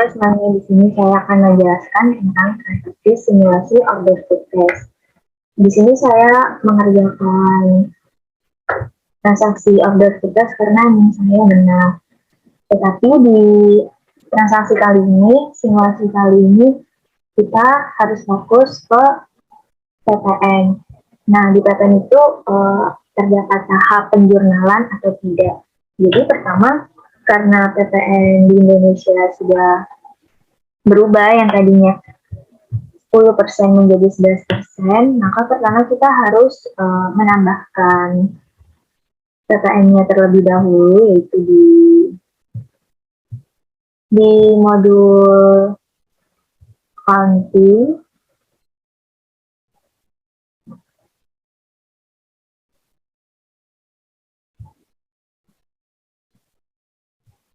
Halo semuanya, di sini saya akan menjelaskan tentang transaksi simulasi order book test. Di sini saya mengerjakan transaksi order book test karena ini saya benar. Tetapi di transaksi kali ini, simulasi kali ini, kita harus fokus ke PPN. Nah, di PPN itu terdapat tahap penjurnalan atau tidak. Jadi pertama, karena PPN di Indonesia sudah berubah yang tadinya 10% menjadi 11%, maka pertama kita harus menambahkan PPN-nya terlebih dahulu, yaitu di modul accounting.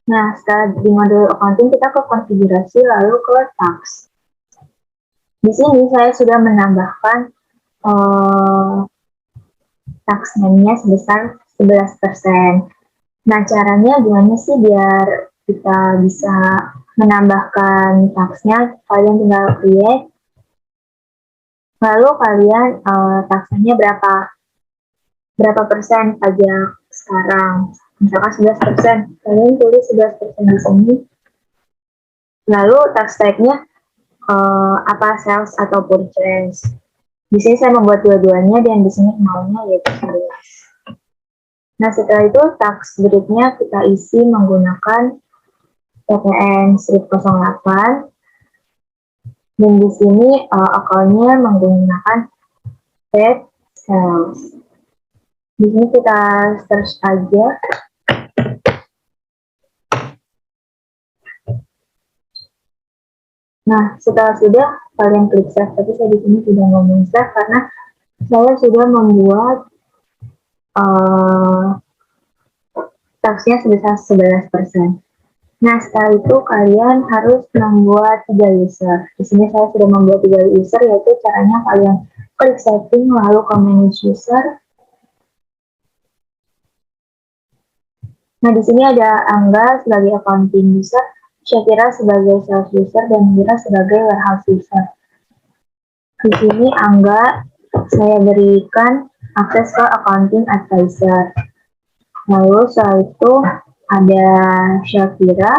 Nah, setelah di modul accounting kita ke konfigurasi lalu ke tax. Di sini saya sudah menambahkan tax name-nya sebesar 11%. Nah, caranya gimana sih biar kita bisa menambahkan taxnya? Kalian tinggal create, lalu kalian taxnya berapa persen pajak sekarang? Misalkan 11%, kalian tulis 11% di sini. Lalu tax type-nya apa, sales atau purchase. Di sini saya membuat dua-duanya dan di sini maunya yaitu 11. Nah, setelah itu tax breaknya kita isi menggunakan PPN 1008 dan di sini akunnya menggunakan paid sales. Di sini kita search aja. Nah, setelah sudah kalian klik save, tapi saya di sini tidak ngomong save karena saya sudah membuat taxnya sebesar 11%. Nah, setelah itu kalian harus membuat 3 user. Di sini saya sudah membuat 3 user, yaitu caranya kalian klik setting lalu ke manage user. Nah, di sini ada Angga sebagai accounting user, Syakira sebagai sales user, dan Mira sebagai warehouse user. Di sini Angga saya berikan akses ke accounting advisor. Lalu setelah itu ada Syakira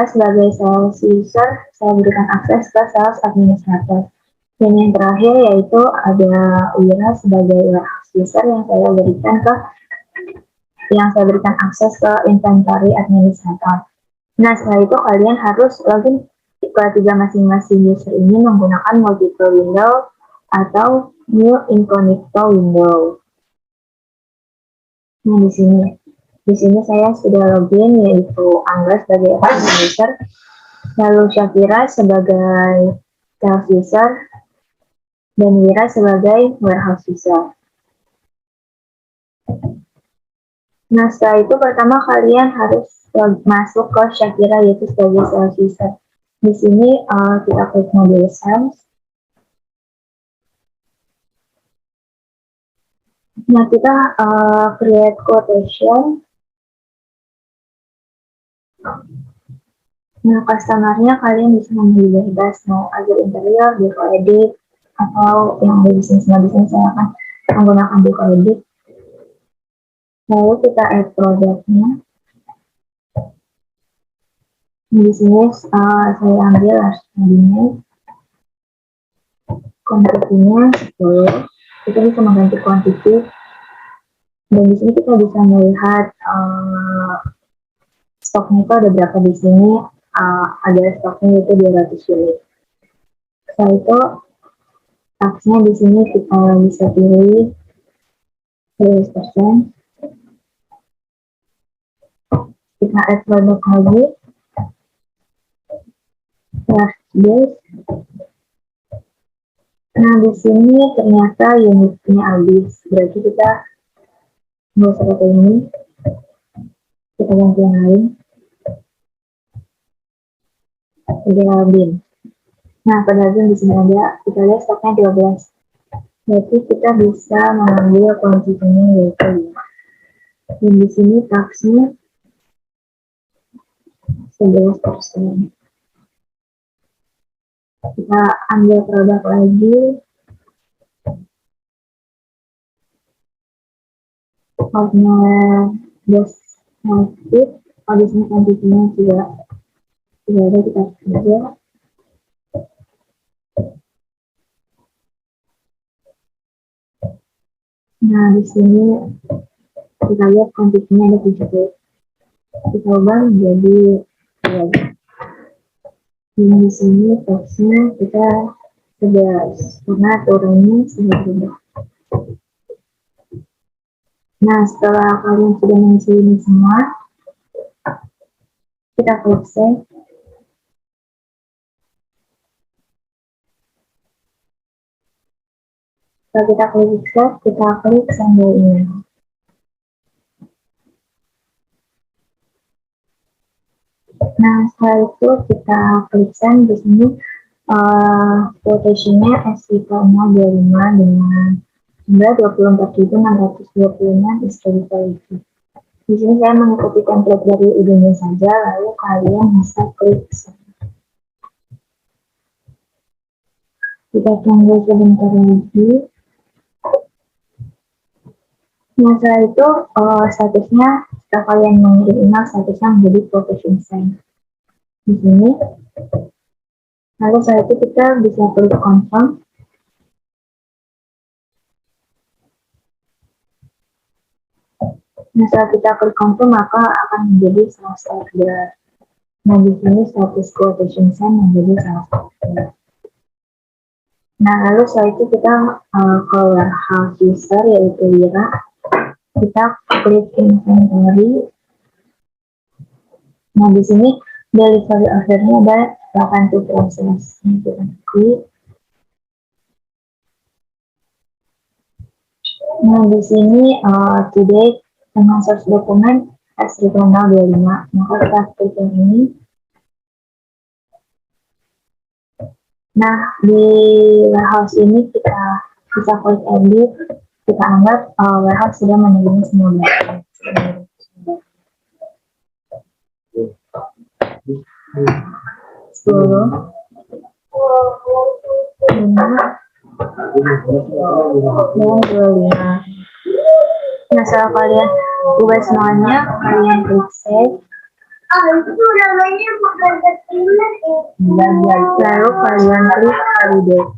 sebagai sales user, saya berikan akses ke sales administrator. Dan yang terakhir yaitu ada Wira sebagai warehouse user yang saya berikan akses ke inventory administrator. Nah, setelah itu kalian harus login ke tiga masing-masing user ini menggunakan multiple window atau new incognito window. Nah, di sini saya sudah login, yaitu Angga sebagai accounting user, lalu Syakira sebagai sales user, dan Wira sebagai warehouse user. Nah, setelah itu pertama kalian harus masuk ke Syakira, yaitu sebagai sales user. Di sini kita klik modul sales. Nah, kita create quotation. Nah, customer-nya kalian bisa memilih bebas mau agar interior, deco edit, atau yang ada di sini saya akan menggunakan deco edit. Lalu kita add product-nya. Di sini saya ambil last cabinet. Kuantitinya 10. Kita bisa mengganti kuantiti. Dan di sini kita bisa melihat stoknya itu ada berapa di sini. Ada stoknya itu 200 unit. Setelah itu taxnya di sini kita bisa pilih 11%. Kita add produk lagi. Last base. Nah, di sini ternyata unitnya habis. Berarti kita nggak usah pakai ini. Kita ganti yang lain. Ada bin. Nah, pada bin di sini ada, kita lihat stoknya 12. Berarti kita bisa mengambil kuantitinya yaitu 5. Dan di sini taxnya 11%. Kita ambil produk lagi, formula deskriptif. Di sini kuantitinya juga tidak ada, kita kerja. Nah, di sini kita lihat kuantitinya ada 7. Kita ubah menjadi 3. Dan di sini teksnya kita 11 karena aturannya sudah berubah. Nah, setelah kalian sudah mengisi ini semua, kita klik save. Setelah kita klik save, kita klik send by email. Nah, setelah itu kita klik send. Di sini quotation-nya SIK-25 dengan jumlah 24.626 itu. Di sini saya mengikuti template dari idenya saja, lalu kalian bisa klik send. Kita tunggu sebentar lagi. Nah, setelah itu statusnya, setelah kalian mengirim email, statusnya menjadi quotation send. Di sini. Lalu setelah itu kita bisa klik confirm. Nah, setelah kita klik confirm, maka akan menjadi selesai. Nah, di sini status quotation send menjadi selesai. Nah, lalu setelah itu kita ke warehouse user, yaitu Wira. Kita klik inventory. Nah, di sini delivery order-nya ada 8 proses. Ini kita klik. Nah, di sini today dengan source dokumen S3 tanggal 25. Maka kita klik yang ini. Nah, di warehouse ini kita bisa klik edit. Kita anggap warehouse sudah menerima semua data. 10, 5, dan 25. Nah, setelah kalian ubah semuanya, kalian klik save. Lalu kalian klik validate.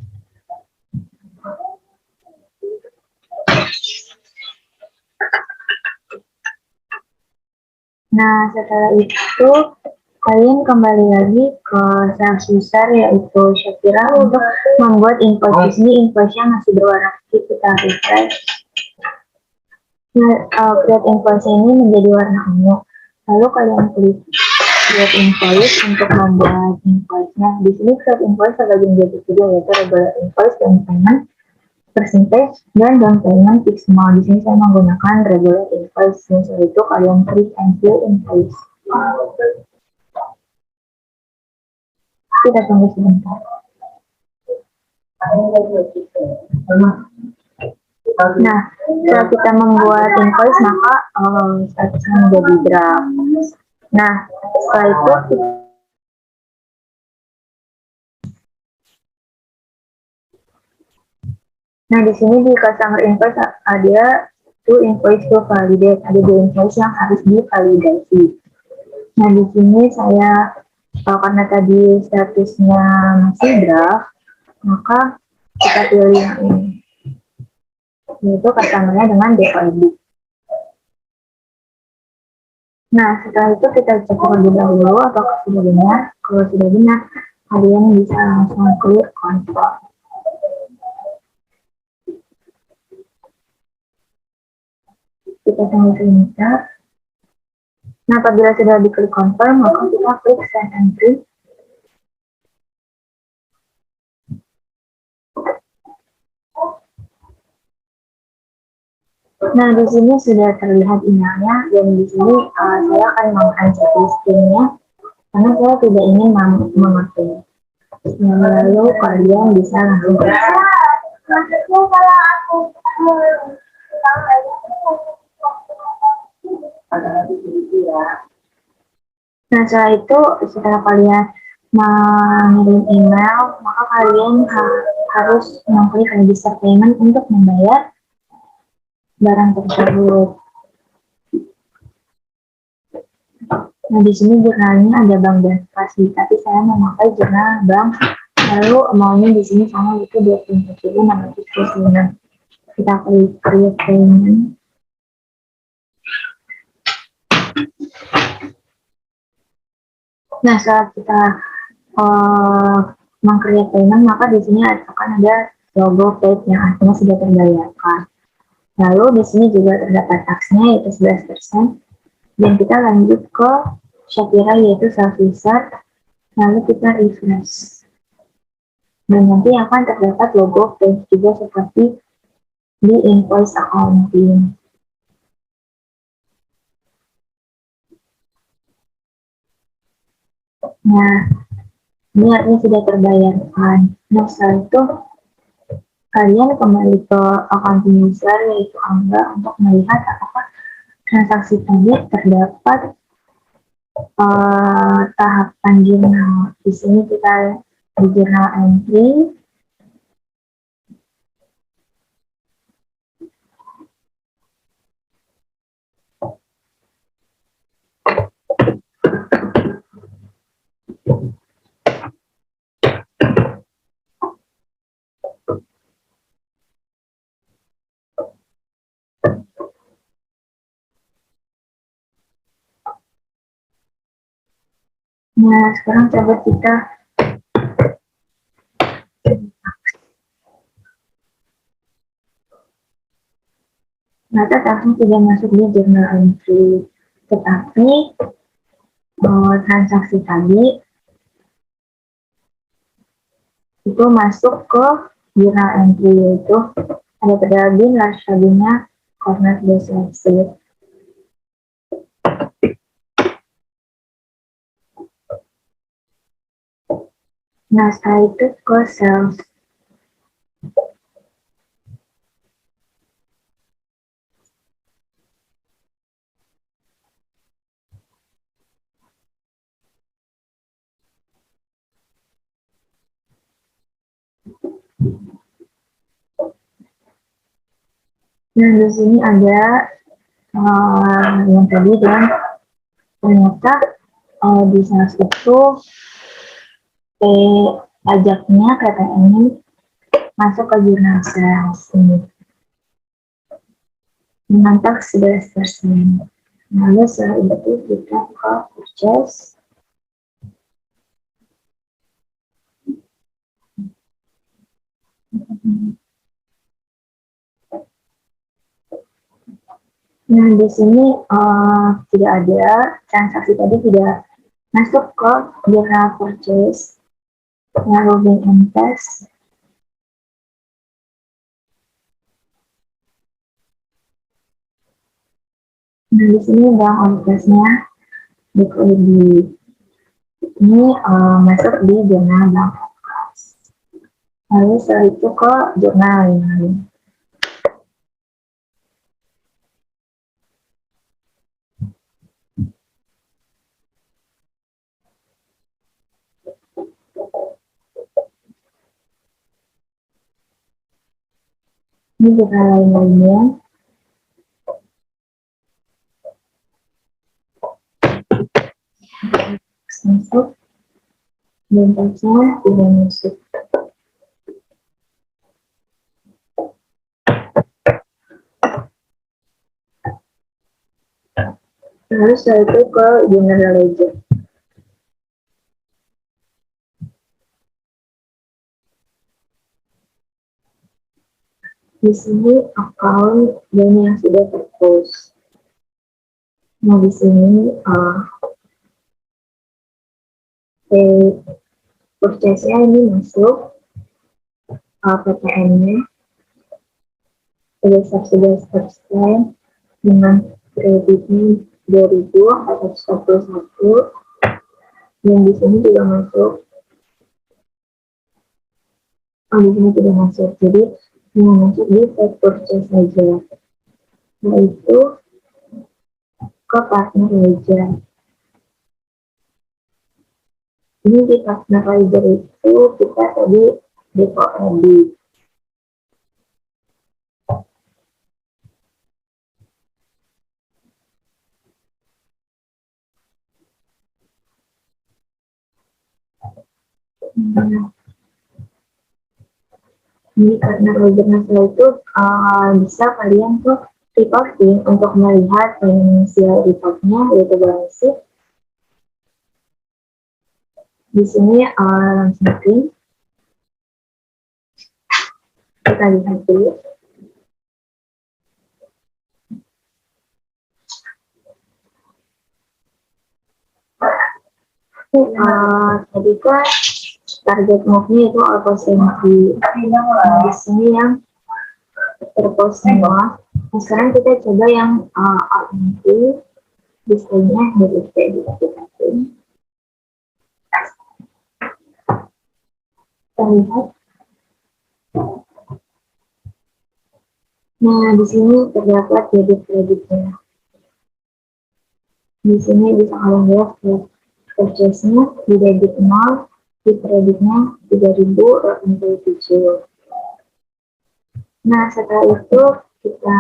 Nah, setelah itu kalian kembali lagi ke sales user, yaitu Shakira, untuk membuat invoice. Di sini invoice-nya masih berwarna putih. Kita refresh. Nah, create invoice ini menjadi warna ungu. Lalu kalian klik create invoice untuk membuat invoice-nya. Di sini create invoice terbagi menjadi 3, yaitu regular invoice, down payment, percentage, dan down payment fixed amount. Di sini saya menggunakan regular invoice. Setelah itu kalian klik and fill invoice. Kita tunggu sebentar. Nah, setelah kita membuat invoice, maka statusnya menjadi draft. Nah, setelah itu di sini di customer invoice ada invoice to validate, ada 2 invoice yang harus divalidasi. Nah, di sini saya karena tadi statusnya masih draft, maka kita pilih yang ini, yaitu customer-nya dengan DOID. Nah, setelah itu kita cek terlebih dahulu apakah sudah benar. Kalau sudah benar, kalian bisa langsung klik confirm. Kita tunggu sebentar. Nah, apabila sudah diklik confirm, maka kita klik send entry. Nah, di sini sudah terlihat emailnya, dan di sini saya akan meng-uncheck listingnya karena saya tidak ingin memakai. Nah, lalu kalian bisa langsung Nah, setelah itu, setelah kalian mengirim email, maka kalian harus mengklik register payment untuk membayar barang tersebut. Nah, di sini jurnalnya ada bank dan tapi saya memakai jurnal bank. Lalu amountnya di sini sama, itu 24.626. Kita klik create payment. Nah, saat kita meng-create payment, maka di sini akan ada logo paid yang artinya sudah terbayarkan. Lalu di sini juga terdapat taksnya yaitu 11%. Dan kita lanjut ke Shopify yaitu self-insert. Lalu kita refresh. Dan nanti akan terdapat logo paid juga seperti di invoice accounting. Nah, ini artinya sudah terbayarkan. Nah, setelah itu kalian kembali ke accounting user yaitu Angga untuk melihat apakah transaksi tadi terdapat tahapan jurnal. Di sini kita di jurnal entry. Nah, sekarang coba kita ternyata langsung tidak masuk di jurnal entry. Tetapi transaksi tadi itu masuk ke jurnal entry yaitu ada pada bin Rashabina Corner Desa. Nah, setelah itu ke sales. Nah, di sini ada yang tadi dan ternyata di sales itu pajaknya KTM masuk ke jurnal sales ini dengan tax 11%. Lalu setelah itu kita ke purchase. Nah, di sini tidak ada transaksi tadi tidak masuk ke jurnal purchase. Lalu bin and test. Nah, di sini bank on testnya di ini masuk di jurnal bank. Lalu setelah itu ke jurnal yang lain. Ini jurnal lain-lainnya. Masuk dan tasnya tidak masuk. Lalu setelah itu ke general ledger. Di sini account dan yang sudah terpost. Nah, di sini purchase-nya ini masuk, PTN-nya sebesar 11% dengan kreditnya 2.441, yang di sini juga masuk. Di sini tidak masuk, jadi yang masuk di purchase saja, yaitu ke partner ledger. Ini di pas analyzer itu kita tadi default edit. Nah, ini karena analyzer itu bisa kalian tuh reporting untuk melihat financial reportnya yaitu balance sheet. Di sini langsung print. Kita lihat dulu. Tadi kan target move-nya itu auto di sini yang terpost semua. Nah, sekarang kita coba yang RMT desainnya dari kita lihat. Nah, di sini terdapat kredit-kreditnya. Di sini bisa kalian lihat purchase-nya di debit 0, di kreditnya 3.087. Nah, setelah itu kita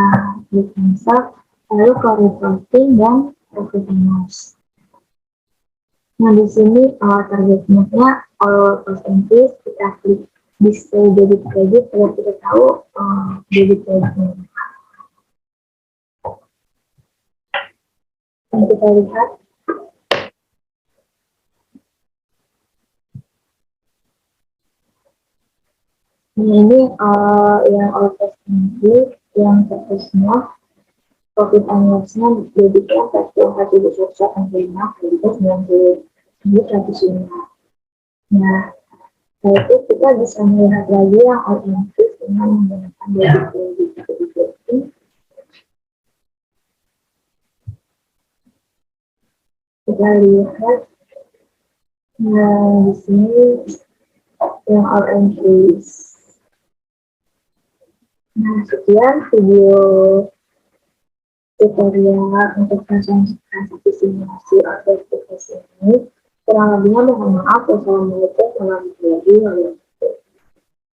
klik cancel, lalu ke reporting dan profit and loss. Nah, di sini targetnya all percentage kita klik display debit kredit agar kita tahu debit kreditnya. Dan kita lihat ini yang all percentage yang terusnya profit and loss-nya debitnya 44.145 kreditnya 90.105. Nah, itu kita bisa melihat lagi yang all increase dengan menggunakan debit kredit. Kita lihat, nah di sini yang all increase. Nah, sekian video tutorial untuk transaksi simulasi order ini. Kurang lebihnya mohon maaf. Wassalamualaikum warahmatullahi wabarakatuh.